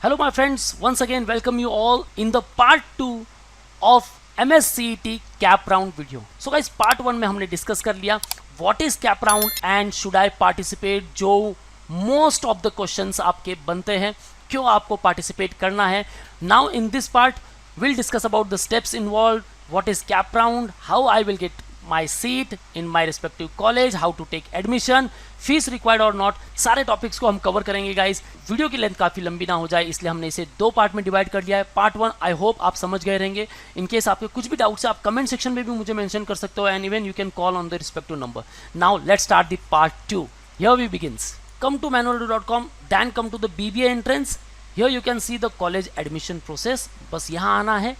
Hello my friends, once again welcome you all in the part 2 of MSCET cap round video. So guys, part 1 में हमने discuss कर लिया what is cap round and should I participate, जो most of the questions आपके बनते हैं, क्यों आपको participate करना है. Now in this part we'll discuss about the steps involved, what is cap round, how I will get my seat in my respective college, how to take admission, fees required और not, सारे topics को हम cover करेंगे guys. Video की length काफ़ी लंबी ना हो जाए इसलिए हमने इसे दो पार्ट में डिवाइड कर दिया है. पार्ट 1 आई होप आप समझ गए रहेंगे. इन केस आपके कुछ भी डाउट्स है आप कमेंट सेक्शन में भी मुझे मेंशन कर सकते हो and even you can call on the respective number. Now let's start the part 2. Here we begins. Come to manual.com, then come to the BBA entrance. Here you can see the college admission process. बस यहाँ आना है.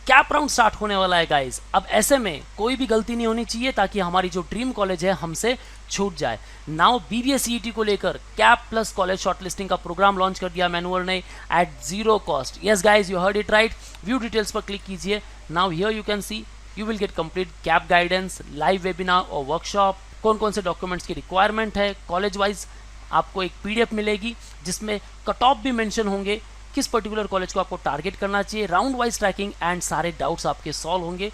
Cap round start होने वाला है guys. अब ऐसे में कोई भी गलती नहीं होनी चाहिए ताकि हमारी जो ड्रीम कॉलेज है हमसे छूट जाए. नाउ BBA CET को लेकर कैप प्लस कॉलेज शॉर्टलिस्टिंग का प्रोग्राम लॉन्च कर दिया मैनुअल ने at 0 cost. Yes guys, you heard it right. View details पर क्लिक कीजिए. Now here you can see you will get complete CAP guidance, live webinar और workshop, कौन कौन से डॉक्यूमेंट्स की रिक्वायरमेंट है. कॉलेज वाइज आपको एक PDF मिलेगी जिसमें कट ऑफ भी मेंशन होंगे, किस पर्टिकुलर कॉलेज को आपको टारगेट करना चाहिए, राउंड वाइज ट्रैकिंग एंड सारे डाउट्स आपके सॉल्व होंगे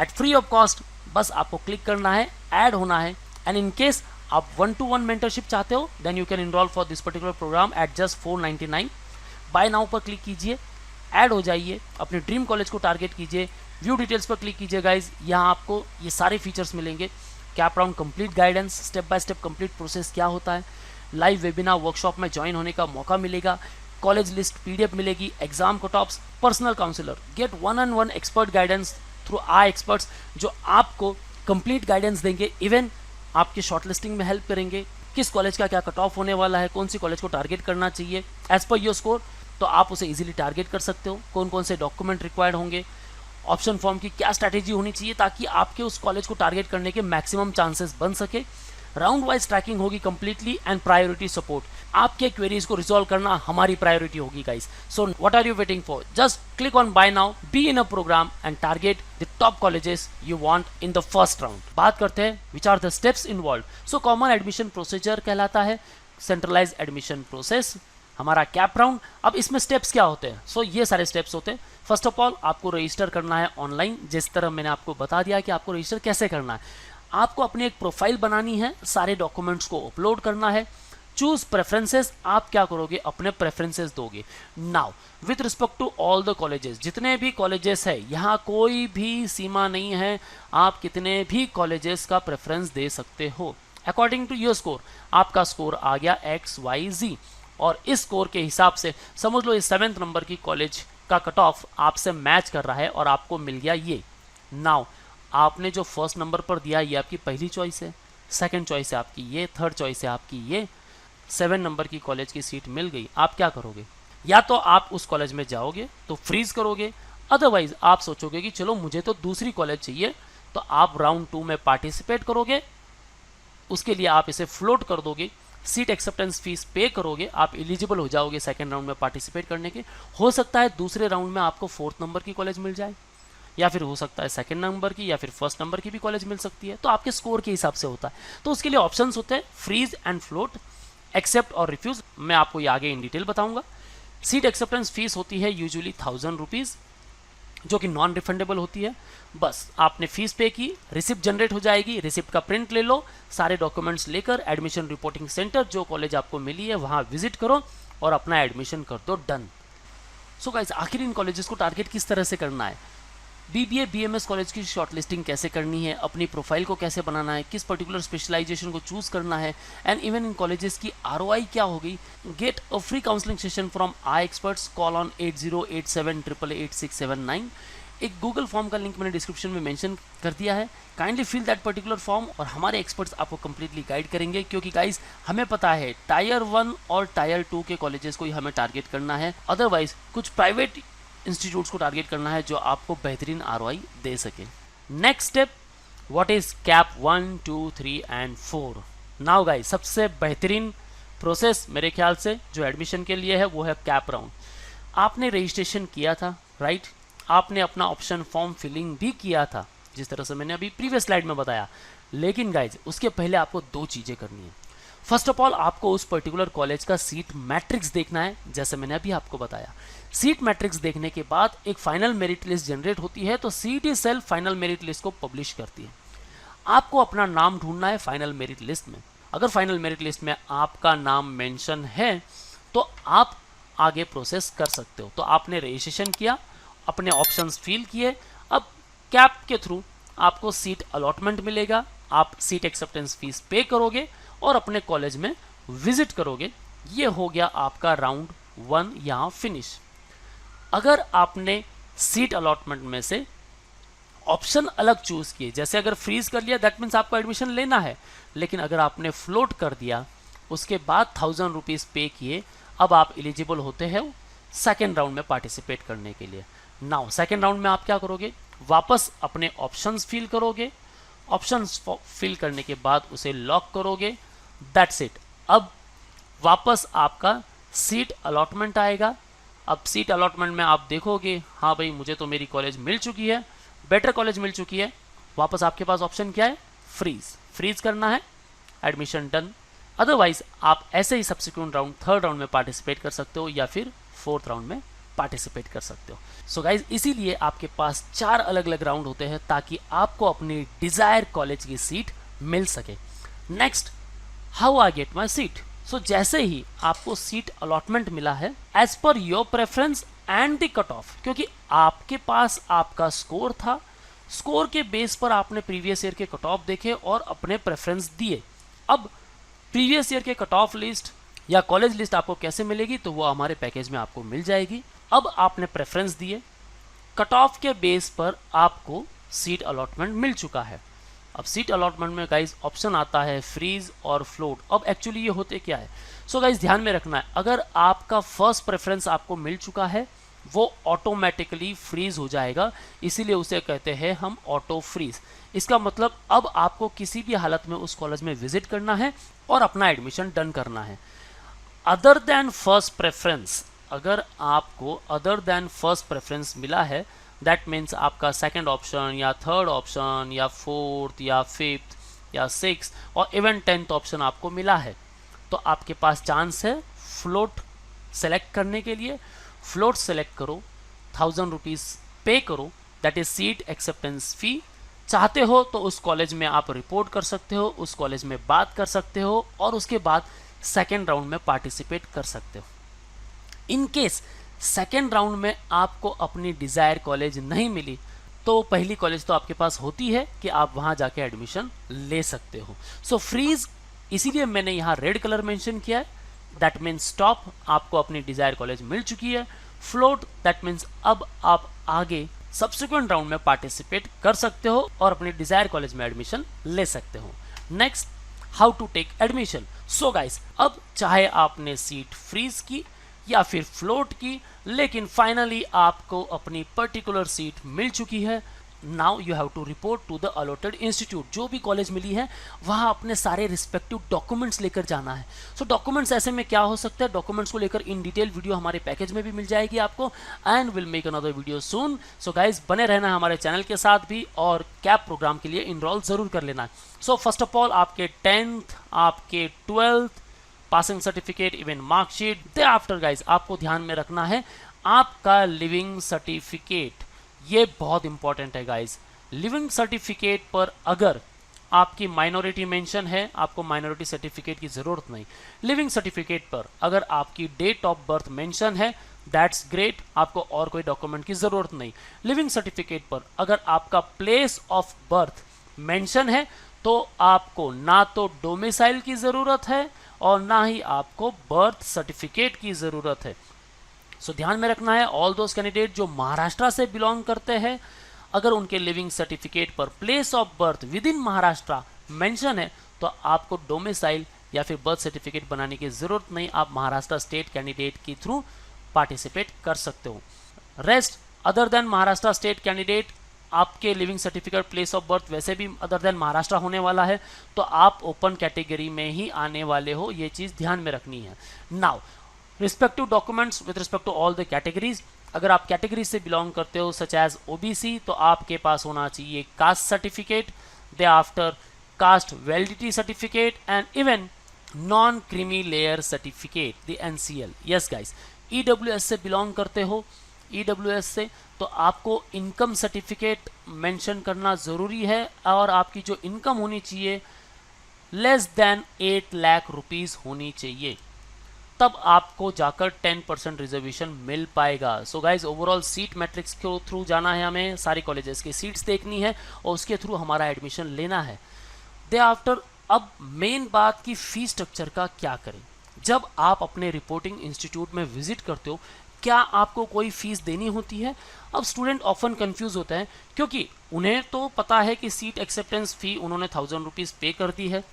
एट फ्री ऑफ कॉस्ट. बस आपको क्लिक करना है, ऐड होना है एंड इन केस आप 1-to-1 मेंटरशिप चाहते हो then you can enrol for this particular programme at just 499. Buy now पर क्लिक कीजिए, ऐड हो जाइए, अपने ड्रीम कॉलेज को टारगेट कीजिए. व्यू डिटेल्स पर क्लिक कीजिए गाइज. यहाँ आपको ये सारे फीचर्स मिलेंगे. CAP round complete guidance, step by step complete process क्या होता है, लाइव वेबिनार वर्कशॉप में ज्वाइन होने का मौका मिलेगा, कॉलेज लिस्ट PDF मिलेगी, exam cutoffs, personal counsellor, gate 1-on-1 expert guidance through our experts जो आपको कंप्लीट गाइडेंस देंगे, इवन आपके शॉर्टलिस्टिंग में हेल्प करेंगे, किस कॉलेज का क्या कट ऑफ होने वाला है, कौन सी कॉलेज को टारगेट करना चाहिए एज पर योर स्कोर, तो आप उसे इजीली टारगेट कर सकते हो. कौन कौन से डॉक्यूमेंट रिक्वायर्ड होंगे, ऑप्शन फॉर्म की क्या स्ट्रैटेजी होनी चाहिए ताकि आपके उस कॉलेज को टारगेट करने के मैक्सिमम चांसेस बन सके. राउंड वाइज ट्रैकिंग होगी कंप्लीटली एंड प्रायोरिटी सपोर्ट. आपके क्वेरीज को रिजॉल्व करना हमारी प्रायोरिटी होगी guys. So what are you waiting for? Just click on buy now, be in a programme and target the top colleges you want in the first round. बात करते हैं which are the steps involve. So common admission procedure कहलाता है centralise admission process हमारा CAP round. अब इसमें steps क्या होते हैं? सो ये सारे स्टेप्स होते हैं. फर्स्ट ऑफ ऑल आपको रजिस्टर करना है ऑनलाइन. जिस तरह मैंने आपको बता दिया कि आपको रजिस्टर कैसे करना है. आपको अपनी एक प्रोफाइल बनानी है, सारे डॉक्यूमेंट्स को अपलोड करना है. Choose preferences. आप क्या करोगे? अपने प्रेफरेंसेस दोगे. Now with respect to all the colleges, जितने भी कॉलेजेस है यहाँ कोई भी सीमा नहीं है. आप कितने भी कॉलेजेस का प्रेफरेंस दे सकते हो अकॉर्डिंग टू योर स्कोर. आपका स्कोर आ गया XYZ और इस स्कोर के हिसाब से समझ लो इस 7th नंबर की कॉलेज का कट ऑफ आपसे मैच कर रहा है और आपको मिल गया ये. नाउ आपने जो फर्स्ट नंबर पर दिया ये आपकी पहली चॉइस है, सेकंड चॉइस है आपकी ये, थर्ड चॉइस है आपकी ये, 7 नंबर की कॉलेज की सीट मिल गई. आप क्या करोगे? या तो आप उस कॉलेज में जाओगे तो फ्रीज करोगे, अदरवाइज आप सोचोगे कि चलो मुझे तो दूसरी कॉलेज चाहिए, तो आप राउंड 2 में पार्टिसिपेट करोगे. उसके लिए आप इसे फ्लोट कर दोगे, सीट एक्सेप्टेंस फीस पे करोगे, आप एलिजिबल हो जाओगे सेकेंड राउंड में पार्टिसिपेट करने के. हो सकता है दूसरे राउंड में आपको 4th नंबर की कॉलेज मिल जाए, या फिर हो सकता है सेकंड नंबर की, या फिर फर्स्ट नंबर की भी कॉलेज मिल सकती है. तो आपके स्कोर के हिसाब से होता है. तो उसके लिए ऑप्शंस होते हैं फ्रीज एंड फ्लोट, एक्सेप्ट और रिफ्यूज. मैं आपको ये आगे इन डिटेल बताऊंगा. सीट एक्सेप्टेंस फीस होती है यूजुअली 1000 रुपीज़ जो कि नॉन रिफंडेबल होती है. बस आपने फीस पे की, रिसिप्ट जनरेट हो जाएगी, रिसिप्ट का प्रिंट ले लो, सारे डॉक्यूमेंट्स लेकर एडमिशन रिपोर्टिंग सेंटर जो कॉलेज आपको मिली है वहाँ विजिट करो और अपना एडमिशन कर दो, डन. सो गाइस, आखिर इन कॉलेजेस को टारगेट किस तरह से करना है, BBA BMS कॉलेज की शॉर्टलिस्टिंग कैसे करनी है, अपनी प्रोफाइल को कैसे बनाना है, किस पर्टिकुलर स्पेशलाइजेशन को चूज करना है, एंड इवन इन कॉलेजेस की ROI क्या होगी. Get a free counselling session from I experts. Call on 8087888679. एक गूगल फॉर्म का लिंक मैंने डिस्क्रिप्शन में मेंशन कर दिया है. Kindly fill that particular form और हमारे एक्सपर्ट्स आपको कंप्लीटली गाइड करेंगे, क्योंकि गाइज हमें पता है टायर 1 और टायर 2 के कॉलेजेस को ही हमें टारगेट करना है, अदरवाइज कुछ प्राइवेट इंस्टीट्यूट्स को टारगेट करना है जो आपको बेहतरीन ROI दे सके. Next step, what is cap 1, 2, 3 and 4. Now guys, सबसे बेहतरीन प्रोसेस मेरे ख्याल से जो एडमिशन के लिए है वो है कैप राउंड. आपने रजिस्ट्रेशन किया था, राइट? आपने अपना ऑप्शन फॉर्म फिलिंग भी किया था जिस तरह से मैंने अभी प्रीवियस स्लाइड में बताया. लेकिन गाइज उसके पहले आपको 2 चीज़ें करनी है. फर्स्ट ऑफ ऑल आपको उस पर्टिकुलर कॉलेज का सीट मैट्रिक्स देखना है, जैसे मैंने अभी आपको बताया। सीट मैट्रिक्स देखने के बाद एक फाइनल मेरिट लिस्ट जनरेट होती है, तो CET self final merit list को पब्लिश करती है। आपको अपना नाम ढूंढना है फाइनल मेरिट लिस्ट में। अगर फाइनल मेरिट लिस्ट में आपका नाम मेंशन है तो आप आगे प्रोसेस कर सकते हो। तो आपने रजिस्ट्रेशन किया, अपने ऑप्शंस फिल किए, अब कैप के थ्रू आपको सीट अलॉटमेंट मिलेगा, आप सीट एक्सेप्टेंस फीस पे करोगे और अपने कॉलेज में विजिट करोगे। ये हो गया आपका राउंड 1 यहाँ फिनिश। अगर आपने सीट अलॉटमेंट में से ऑप्शन अलग चूज किए, जैसे अगर फ्रीज कर लिया दैट मीन्स आपको एडमिशन लेना है, लेकिन अगर आपने फ्लोट कर दिया उसके बाद 1000 रुपीज़ पे किए, अब आप एलिजिबल होते हैं सेकेंड राउंड में पार्टिसिपेट करने के लिए। नाउ सेकेंड राउंड में आप क्या करोगे, वापस अपने ऑप्शंस फिल करोगे, ऑप्शंस फिल करने के बाद उसे लॉक करोगे, दैट्स इट। अब वापस आपका सीट अलॉटमेंट आएगा। अब सीट अलॉटमेंट में आप देखोगे हाँ भाई मुझे तो मेरी कॉलेज मिल चुकी है, बेटर कॉलेज मिल चुकी है। वापस आपके पास ऑप्शन क्या है, फ्रीज करना है, एडमिशन डन। अदरवाइज आप ऐसे ही सब्सिक्वेंट राउंड थर्ड राउंड में पार्टिसिपेट कर सकते हो या फिर फोर्थ राउंड में पार्टिसिपेट कर सकते हो। सो गाइज इसीलिए आपके पास 4 अलग अलग राउंड होते हैं ताकि आपको अपनी डिजायर कॉलेज की सीट मिल सके। Next, how I get my seat. So जैसे ही आपको सीट अलॉटमेंट मिला है as per your preference and the cut off, क्योंकि आपके पास आपका स्कोर था, स्कोर के बेस पर आपने प्रीवियस ईयर के कट ऑफ देखे और अपने प्रेफरेंस दिए। अब प्रीवियस ईयर के कट ऑफ लिस्ट या कॉलेज लिस्ट आपको कैसे मिलेगी, तो वो हमारे पैकेज में आपको मिल जाएगी। अब आपने प्रेफरेंस दिए, कट ऑफ के बेस पर आपको सीट अलॉटमेंट मिल चुका है। अब सीट अलॉटमेंट में गाइज ऑप्शन आता है फ्रीज और फ्लोट। अब एक्चुअली ये होते क्या है, सो गाइज ध्यान में रखना है, अगर आपका फर्स्ट प्रेफरेंस आपको मिल चुका है वो ऑटोमेटिकली फ्रीज हो जाएगा, इसीलिए उसे कहते हैं हम ऑटो फ्रीज। इसका मतलब अब आपको किसी भी हालत में उस कॉलेज में विजिट करना है और अपना एडमिशन डन करना है। अदर देन फर्स्ट प्रेफरेंस, अगर आपको अदर देन फर्स्ट प्रेफरेंस मिला है दैट मीन्स आपका सेकंड ऑप्शन या थर्ड ऑप्शन या फोर्थ या फिफ्थ या सिक्स और इवन 10th ऑप्शन आपको मिला है, तो आपके पास चांस है फ्लोट सेलेक्ट करने के लिए। फ्लोट सेलेक्ट करो, 1000 रुपीज़ पे करो, दैट इज सीट एक्सेप्टेंस फी। चाहते हो तो उस कॉलेज में आप रिपोर्ट कर सकते हो, उस कॉलेज में बात कर सकते हो और उसके बाद सेकेंड राउंड में पार्टिसिपेट कर सकते हो। इन केस सेकेंड राउंड में आपको अपनी डिजायर कॉलेज नहीं मिली तो पहली कॉलेज तो आपके पास होती है कि आप वहां जाके एडमिशन ले सकते हो। सो फ्रीज इसीलिए मैंने यहाँ रेड कलर मेंशन किया है, दैट मीन्स स्टॉप, आपको अपनी डिजायर कॉलेज मिल चुकी है। फ्लोट दैट मीन्स अब आप आगे सब्सिक्वेंट राउंड में पार्टिसिपेट कर सकते हो और अपनी डिजायर कॉलेज में एडमिशन ले सकते हो। Next, how to take admission. So guys अब चाहे आपने सीट फ्रीज की या फिर फ्लोट की, लेकिन फाइनली आपको अपनी पर्टिकुलर सीट मिल चुकी है। Now you have to report to the allotted institute. जो भी कॉलेज मिली है वहाँ अपने सारे रिस्पेक्टिव डॉक्यूमेंट्स लेकर जाना है। सो डॉक्यूमेंट्स ऐसे में क्या हो सकता है, डॉक्यूमेंट्स को लेकर इन डिटेल वीडियो हमारे पैकेज में भी मिल जाएगी आपको, and will make another video soon. So guys बने रहना है हमारे चैनल के साथ भी और कैप प्रोग्राम के लिए इनरोल जरूर कर लेना है। सो फर्स्ट ऑफ ऑल आपके 10th, आपके 12th passing certificate, even marksheet. They after guys आपको ध्यान में रखना है आपका लिविंग सर्टिफिकेट, ये बहुत इंपॉर्टेंट है गाइज। लिविंग सर्टिफिकेट पर अगर आपकी माइनॉरिटी मेंशन है, आपको माइनॉरिटी सर्टिफिकेट की जरूरत नहीं। लिविंग सर्टिफिकेट पर अगर आपकी डेट ऑफ बर्थ मेंशन है, दैट्स ग्रेट, आपको और कोई डॉक्यूमेंट की जरूरत नहीं। लिविंग सर्टिफिकेट पर अगर आपका प्लेस ऑफ बर्थ मेंशन है तो आपको ना तो डोमिसाइल की जरूरत है और ना ही आपको बर्थ सर्टिफिकेट की जरूरत है। सो ध्यान में रखना है ऑल दोज कैंडिडेट जो महाराष्ट्र से बिलोंग करते हैं, अगर उनके लिविंग सर्टिफिकेट पर place of birth with in Maharashtra mention है तो आपको डोमिसाइल या फिर बर्थ सर्टिफिकेट बनाने की जरूरत नहीं, आप महाराष्ट्र स्टेट कैंडिडेट के थ्रू पार्टिसिपेट कर सकते हो। Rest other than Maharashtra state candidate, आपके living certificate place of birth वैसे भी अदर देन महाराष्ट्र होने वाला है तो आप ओपन कैटेगरी में ही आने वाले हो, ये चीज़ ध्यान में रखनी है। Now respective documents with respect to all the categories, अगर आप कैटेगरी से बिलोंग करते हो सच एज ओबीसी तो आपके पास होना चाहिए caste certificate, they after cast validity certificate, and even non creamy layer certificate, the NCL। Yes guys, EWS से बिलोंग करते हो, EWS से, तो आपको इनकम सर्टिफिकेट मेंशन करना ज़रूरी है और आपकी जो इनकम होनी चाहिए लेस देन 8 लाख रुपीज़ होनी चाहिए, तब आपको जाकर 10% रिजर्वेशन मिल पाएगा। So guys, overall seat matrix के थ्रू जाना है, हमें सारे कॉलेजेस की सीट्स देखनी है और उसके थ्रू हमारा एडमिशन लेना है। दे आफ्टर, अब मेन बात की फीस स्ट्रक्चर का क्या करें। जब आप अपने रिपोर्टिंग इंस्टीट्यूट में विजिट करते हो, क्या आपको कोई फीस देनी होती है? अब स्टूडेंट ऑफन कंफ्यूज होता है, क्योंकि उन्हें तो पता है कि सीट एक्सेप्टेंस फी उन्होंने 1000 रुपीज़ पे कर दी है।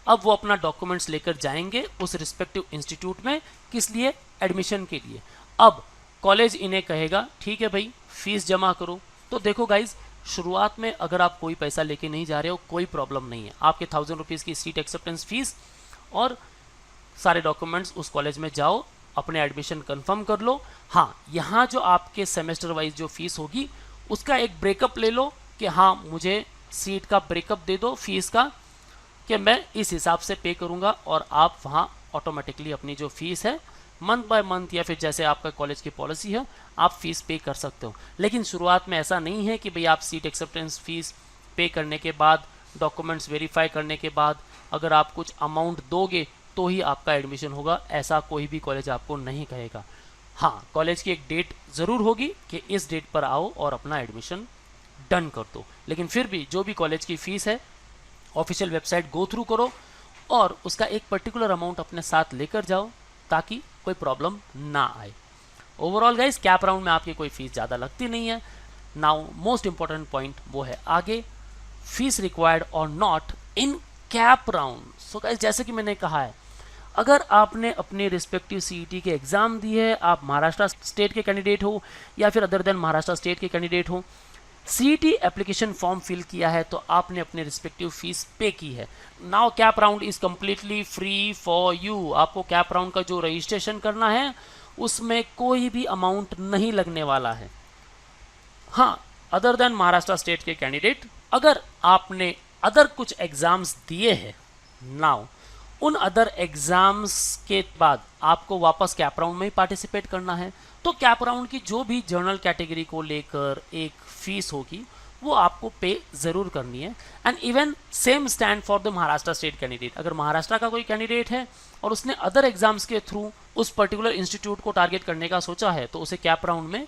अब वो अपना डॉक्यूमेंट्स लेकर जाएंगे उस रिस्पेक्टिव इंस्टीट्यूट में, किस लिए? एडमिशन के लिए। अब कॉलेज इन्हें कहेगा ठीक है भाई, फीस जमा करो। तो देखो गाइज, शुरुआत में अगर आप कोई पैसा लेके नहीं जा रहे हो, कोई प्रॉब्लम नहीं है, आपके 1000 रुपीज़ की सीट एक्सेप्टेंस फीस और सारे डॉक्यूमेंट्स उस कॉलेज में जाओ, अपने एडमिशन कंफर्म कर लो। हाँ, यहाँ जो आपके सेमेस्टर वाइज जो फीस होगी उसका एक ब्रेकअप ले लो कि हाँ, मुझे सीट का ब्रेकअप दे दो फीस का, कि मैं इस हिसाब से पे करूँगा, और आप वहाँ ऑटोमेटिकली अपनी जो फीस है मंथ बाय मंथ या फिर जैसे आपका कॉलेज की पॉलिसी है, आप फीस पे कर सकते हो। लेकिन शुरुआत में ऐसा नहीं है कि भाई आप सीट एक्सेप्टेंस फीस पे करने के बाद, डॉक्यूमेंट्स वेरीफाई करने के बाद अगर आप कुछ अमाउंट दोगे तो ही आपका एडमिशन होगा, ऐसा कोई भी कॉलेज आपको नहीं कहेगा। हाँ, कॉलेज की एक डेट ज़रूर होगी कि इस डेट पर आओ और अपना एडमिशन डन कर दो, लेकिन फिर भी जो भी कॉलेज की फ़ीस है ऑफिशियल वेबसाइट गो थ्रू करो और उसका एक पर्टिकुलर अमाउंट अपने साथ लेकर जाओ ताकि कोई प्रॉब्लम ना आए। ओवरऑल गाइस, कैप राउंड में आपकी कोई फीस ज़्यादा लगती नहीं है। नाउ मोस्ट इंपॉर्टेंट पॉइंट वो है आगे, फीस रिक्वायर्ड और not in cap round. So guys, जैसे कि मैंने कहा है, अगर आपने अपने रिस्पेक्टिव CET के एग्ज़ाम दिए, आप महाराष्ट्र स्टेट के कैंडिडेट हो या फिर अदर देन महाराष्ट्र स्टेट के कैंडिडेट हो, CET एप्लीकेशन फॉर्म फिल किया है तो आपने अपने रिस्पेक्टिव फीस पे की है। Now cap round is completely free for you. आपको कैप राउंड का जो रजिस्ट्रेशन करना है उसमें कोई भी अमाउंट नहीं लगने वाला है। हाँ, अदर देन महाराष्ट्र स्टेट के कैंडिडेट, अगर आपने अदर कुछ एग्ज़ाम्स दिए हैं, नाउ उन अदर एग्ज़ाम्स के बाद आपको वापस कैप राउंड में ही पार्टिसिपेट करना है, तो कैप राउंड की जो भी जर्नल कैटेगरी को लेकर एक फ़ीस होगी वो आपको पे ज़रूर करनी है। And even same stand for the Maharashtra state candidate. अगर महाराष्ट्र का कोई कैंडिडेट है और उसने अदर एग्ज़ाम्स के थ्रू उस पर्टिकुलर इंस्टीट्यूट को टारगेट करने का सोचा है तो उसे कैप राउंड में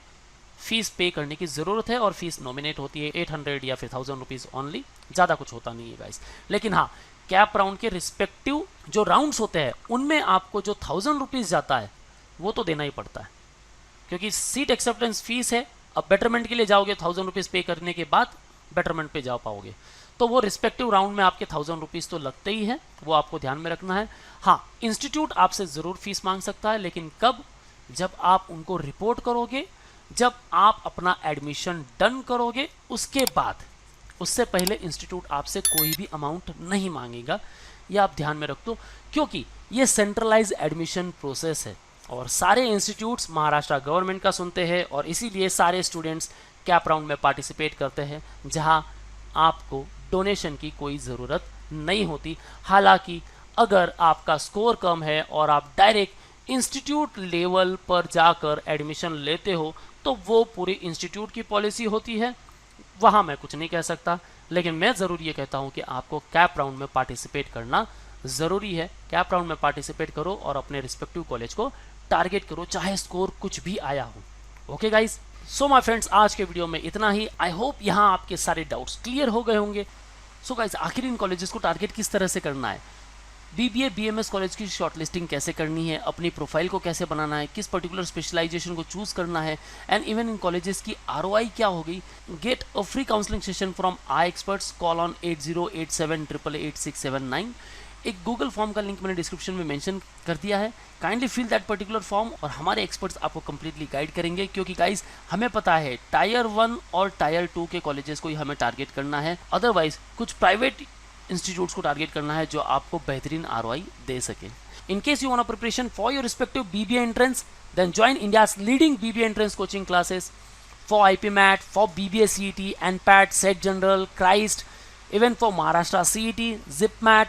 फ़ीस पे करने की ज़रूरत है, और फीस नॉमिनेट होती है 800 या फिर 1000 रुपीज़ ओनली, ज़्यादा कुछ होता नहीं है गाइस। लेकिन हाँ, कैप राउंड के रिस्पेक्टिव जो राउंड्स होते हैं उनमें आपको जो 1000 रुपीज़ जाता है वो तो देना ही पड़ता है, क्योंकि सीट एक्सेप्टेंस फीस है। अब बेटरमेंट के लिए जाओगे 1000 रुपीज़ पे करने के बाद बेटरमेंट पे जा पाओगे, तो वो रिस्पेक्टिव राउंड में आपके 1000 रुपीज़ तो लगते ही है, वो आपको ध्यान में रखना है। हाँ, इंस्टीट्यूट आपसे ज़रूर फीस मांग सकता है, लेकिन कब? जब आप उनको रिपोर्ट करोगे, जब आप अपना एडमिशन डन करोगे, उसके बाद। उससे पहले इंस्टीट्यूट आपसे कोई भी अमाउंट नहीं मांगेगा, ये आप ध्यान में रख दो, क्योंकि ये सेंट्रलाइज एडमिशन प्रोसेस है और सारे इंस्टीट्यूट्स महाराष्ट्र गवर्नमेंट का सुनते हैं, और इसीलिए सारे स्टूडेंट्स कैप राउंड में पार्टिसिपेट करते हैं, जहां आपको डोनेशन की कोई ज़रूरत नहीं होती। हालांकि अगर आपका स्कोर कम है और आप डायरेक्ट इंस्टीट्यूट लेवल पर जाकर एडमिशन लेते हो तो वो पूरी इंस्टीट्यूट की पॉलिसी होती है, वहाँ मैं कुछ नहीं कह सकता। लेकिन मैं ज़रूर ये कहता हूँ कि आपको कैप राउंड में पार्टिसिपेट करना ज़रूरी है। कैप राउंड में पार्टिसिपेट करो और अपने रिस्पेक्टिव कॉलेज को टारगेट करो, चाहे स्कोर कुछ भी आया हो। Okay guys, so my friends, आज के वीडियो में इतना ही। आई होप यहाँ आपके सारे डाउट्स क्लियर हो गए होंगे। सो गाइज, आखिर इन कॉलेजेस को टारगेट किस तरह से करना है, BBA BMS कॉलेज की शॉर्टलिस्टिंग कैसे करनी है, अपनी प्रोफाइल को कैसे बनाना है, किस पर्टिकुलर स्पेशलाइजेशन को चूज करना है, एंड इवन इन कॉलेजेस की ROI क्या होगी। Get a free counselling session from I experts, call on 8087888679। एक गूगल फॉर्म का लिंक मैंने डिस्क्रिप्शन में मेंशन कर दिया है, kindly fill that particular form और हमारे एक्सपर्ट्स आपको कंप्लीटली गाइड करेंगे। क्योंकि गाइज, हमें पता है टायर 1 और टायर 2 के कॉलेजेस को ही हमें टारगेट करना है, अदरवाइज कुछ प्राइवेट इंस्टीट्यूट्स को टारगेट करना है जो आपको बेहतरीन ROI दे सके। In case you want preparation for your respective BBA entrance, then join India's leading BBA entrance coaching classes for IPMAT, for BBA CET, NPAT, SET General, CHRIST, even for Maharashtra CET, ZipMAT,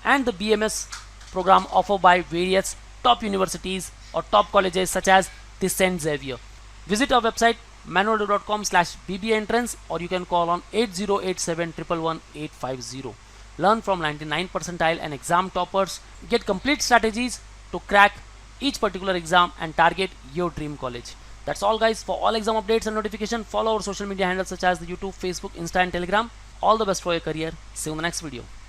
and the BMS program offered by various top universities or top colleges such as the St. Xavier. Visit our website manualdev.com/BBA-entrance, or you can call on 8087 111 850. Learn from 99 percentile and exam toppers. Get complete strategies to crack each particular exam and target your dream college. That's all guys. For all exam updates and notification, follow our social media handles such as the YouTube, Facebook, Insta and Telegram. All the best for your career. See you in the next video.